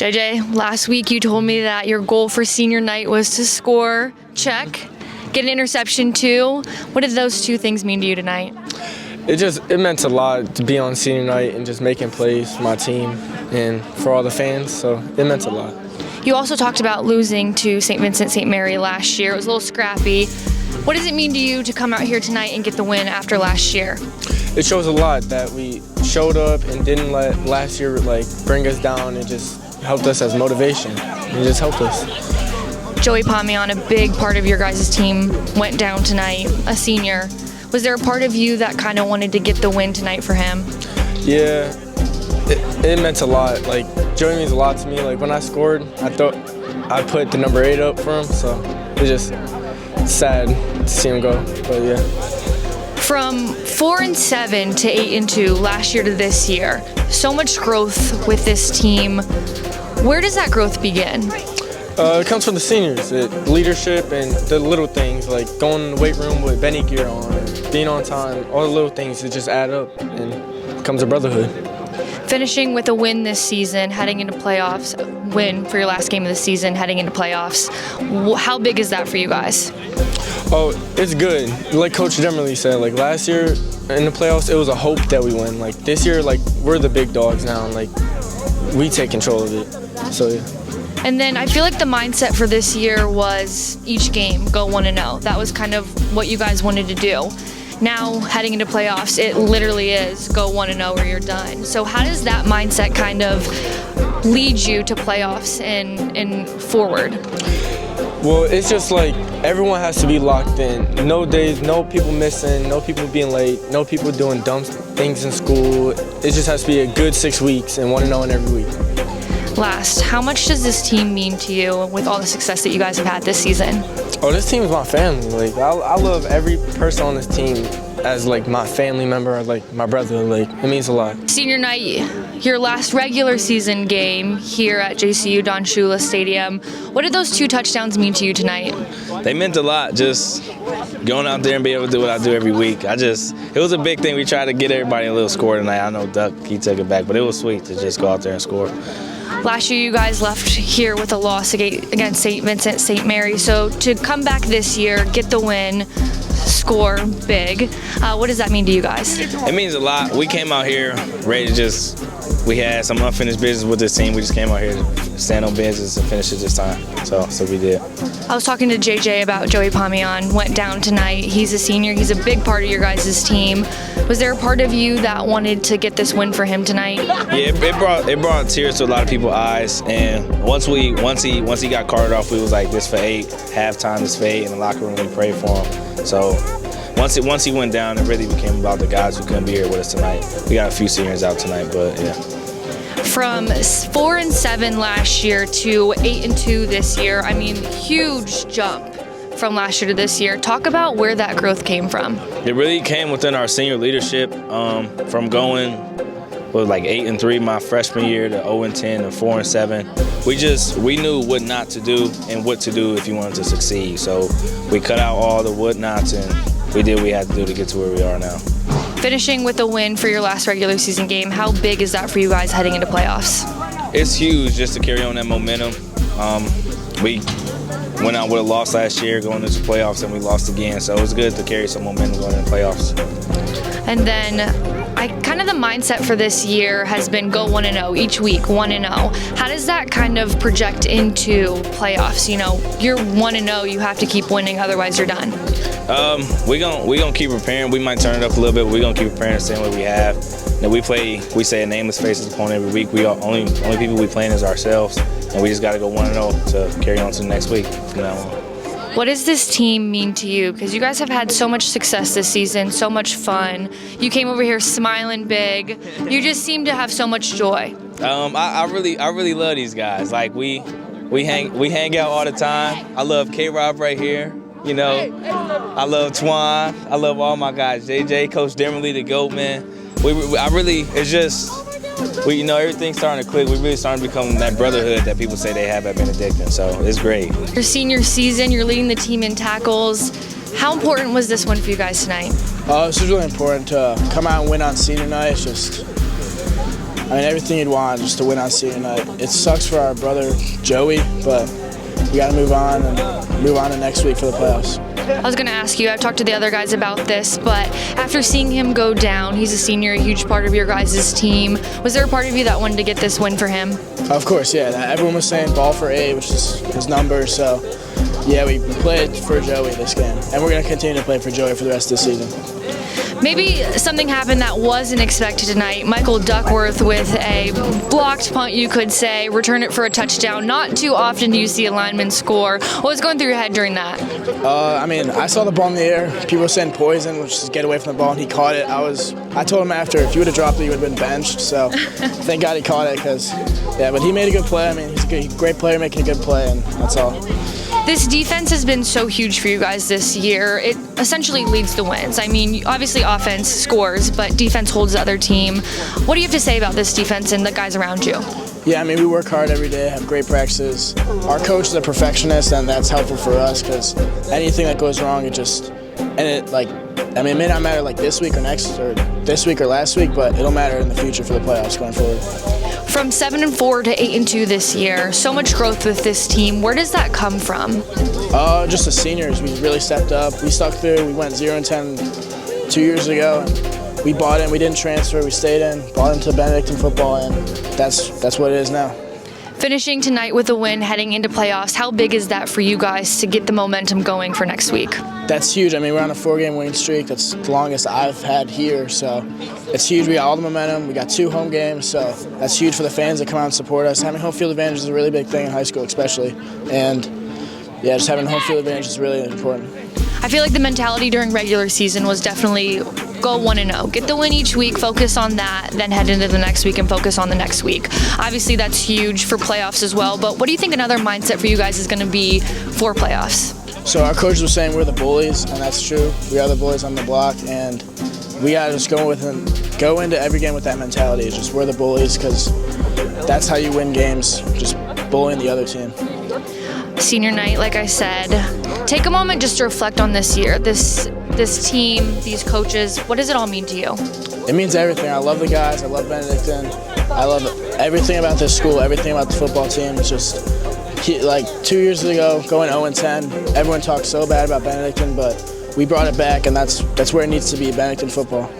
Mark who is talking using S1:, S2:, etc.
S1: JJ, last week you told me that your goal for senior night was to score, check, get an interception too. What did those two things mean to you tonight?
S2: It meant a lot to be on senior night and just making plays for my team and for all the fans, so it meant a lot.
S1: You also talked about losing to St. Vincent St. Mary last year. It was a little scrappy. What does it mean to you to come out here tonight and get the win after last year?
S2: It shows a lot that we showed up and didn't let last year bring us down. It just helped us as motivation. It just helped us.
S1: Joey Pomian, a big part of your guys' team, went down tonight, a senior. Was there a part of you that kind of wanted to get the win tonight for him?
S2: Yeah, it meant a lot. Joey means a lot to me. When I scored, I thought I put the number 8 up for him, so it's just sad to see him go, but yeah.
S1: From 4-7 to 8-2 last year to this year, so much growth with this team. Where does that growth begin?
S2: It comes from the seniors, leadership and the little things, like going in the weight room with Benny gear on, being on time, all the little things that just add up and becomes a brotherhood.
S1: Finishing with a win this season, heading into playoffs, win for your last game of the season, heading into playoffs. How big is that for you guys?
S2: Oh, it's good. Like Coach Demerly said, last year in the playoffs, it was a hope that we win. This year, we're the big dogs now, and we take control of it. So yeah.
S1: And then I feel like the mindset for this year was each game, go 1-0. That was kind of what you guys wanted to do. Now, heading into playoffs, it literally is go 1-0 or you're done. So how does that mindset kind of lead you to playoffs and forward?
S2: Well, it's just everyone has to be locked in. No days, no people missing, no people being late, no people doing dumb things in school. It just has to be a good 6 weeks and 1-0 in every week.
S1: Last, how much does this team mean to you with all the success that you guys have had this season?
S2: Oh, this team is my family. I love every person on this team as my family member, or my brother. It means a lot.
S1: Senior night, your last regular season game here at JCU Don Shula Stadium. What did those 2 touchdowns mean to you tonight?
S3: They meant a lot. Just going out there and being able to do what I do every week. It was a big thing. We tried to get everybody a little score tonight. I know Duck, he took it back, but it was sweet to just go out there and score.
S1: Last year you guys left here with a loss against St. Vincent St. Mary. So to come back this year, get the win, score big, what does that mean to you guys?
S3: It means a lot. We came out here ready to we had some unfinished business with this team. We just came out here to stand on business and finish it this time. So we did.
S1: I was talking to JJ about Joey Pomian, went down tonight. He's a senior. He's a big part of your guys' team. Was there a part of you that wanted to get this win for him tonight?
S3: Yeah, it brought tears to a lot of people's eyes. And once he got carted off, we was like, this for 8, halftime this for 8, in the locker room we prayed for him. So once he went down, it really became about the guys who couldn't be here with us tonight. We got a few seniors out tonight, but yeah.
S1: From 4-7 last year to 8-2 this year, I mean, huge jump from last year to this year. Talk about where that growth came from.
S3: It really came within our senior leadership, from going 8-3 my freshman year to 0-10 to 4-7. We knew what not to do and what to do if you wanted to succeed. So we cut out all the what nots and we did what we had to do to get to where we are now.
S1: Finishing with a win for your last regular season game, how big is that for you guys heading into playoffs?
S3: It's huge just to carry on that momentum. We went out with a loss last year going into playoffs and we lost again, so it was good to carry some momentum going into playoffs. And
S1: then kind of the mindset for this year has been go 1-0 each week, 1-0. How does that kind of project into playoffs? You know, you're 1-0, you have to keep winning, otherwise you're done.
S3: We gonna keep preparing. We might turn it up a little bit, but we're gonna keep preparing the same way we have. And we say a nameless faces opponent every week. We are only people we playing is ourselves, and we just got to go 1-0 to carry on to the next week from now on.
S1: What does this team mean to you? Because you guys have had so much success this season, so much fun. You came over here smiling big. You just seem to have so much joy.
S3: I really love these guys. We hang out all the time. I love K-Rob right here. You know, I love Twan. I love all my guys. JJ, Coach Demerly, the GOAT, man. Everything's starting to click. We really starting to become that brotherhood that people say they have at Benedictine, so it's great.
S1: Your senior season, you're leading the team in tackles. How important was this one for you guys tonight?
S4: This was really important to come out and win on senior night. It's just mean, everything you'd want just to win on senior night. It sucks for our brother Joey, but we got to move on to next week for the playoffs.
S1: I was going to ask you, I've talked to the other guys about this, but after seeing him go down, he's a senior, a huge part of your guys' team. Was there a part of you that wanted to get this win for him?
S4: Of course, yeah. Everyone was saying ball for 8, which is his number, so yeah, we played for Joey this game, and we're going to continue to play for Joey for the rest of the season.
S1: Maybe something happened that wasn't expected tonight. Michael Duckworth with a blocked punt, you could say, return it for a touchdown. Not too often do you see a lineman score. What was going through your head during that?
S4: I mean, I saw the ball in the air. People were saying poison, which is get away from the ball, and he caught it. I told him after, if you would have dropped it, you would have been benched. So thank God he caught it, because, yeah, but he made a good play. I mean, he's a great player making a good play, and that's all.
S1: This defense has been so huge for you guys this year. It essentially leads the wins. I mean, obviously offense scores, but defense holds the other team. What do you have to say about this defense and the guys around you?
S4: Yeah, I mean, we work hard every day, have great practices. Our coach is a perfectionist, and that's helpful for us, because anything that goes wrong, it may not matter like this week or next, or this week or last week, but it'll matter in the future for the playoffs going forward.
S1: From 7-4 to 8-2 this year, so much growth with this team. Where does that come from?
S4: Just the seniors. We really stepped up. We stuck through. We went 0-10 2 years ago. And we bought in. We didn't transfer. We stayed in. Bought into Benedictine football, and that's what it is now.
S1: Finishing tonight with a win, heading into playoffs. How big is that for you guys to get the momentum going for next week?
S4: That's huge. I mean, we're on a 4-game winning streak. That's the longest I've had here, so it's huge. We got all the momentum. We got 2 home games, so that's huge for the fans that come out and support us. Having home field advantage is a really big thing in high school, especially, and yeah, just having home field advantage is really important.
S1: I feel like the mentality during regular season was definitely go 1-0. Get the win each week, focus on that, then head into the next week and focus on the next week. Obviously, that's huge for playoffs as well, but what do you think another mindset for you guys is going to be for playoffs?
S4: So our coaches were saying we're the bullies, and that's true. We are the bullies on the block, and we got to just go into every game with that mentality. It's just we're the bullies, because that's how you win games, just bullying the other team.
S1: Senior night, like I said, take a moment just to reflect on this year, this team, these coaches. What does it all mean to you?
S4: It means everything. I love the guys. I love Benedictine. I love everything about this school, everything about the football team. It's just, like 2 years ago, going 0-10, everyone talked so bad about Benedictine, but we brought it back, and that's where it needs to be, Benedictine football.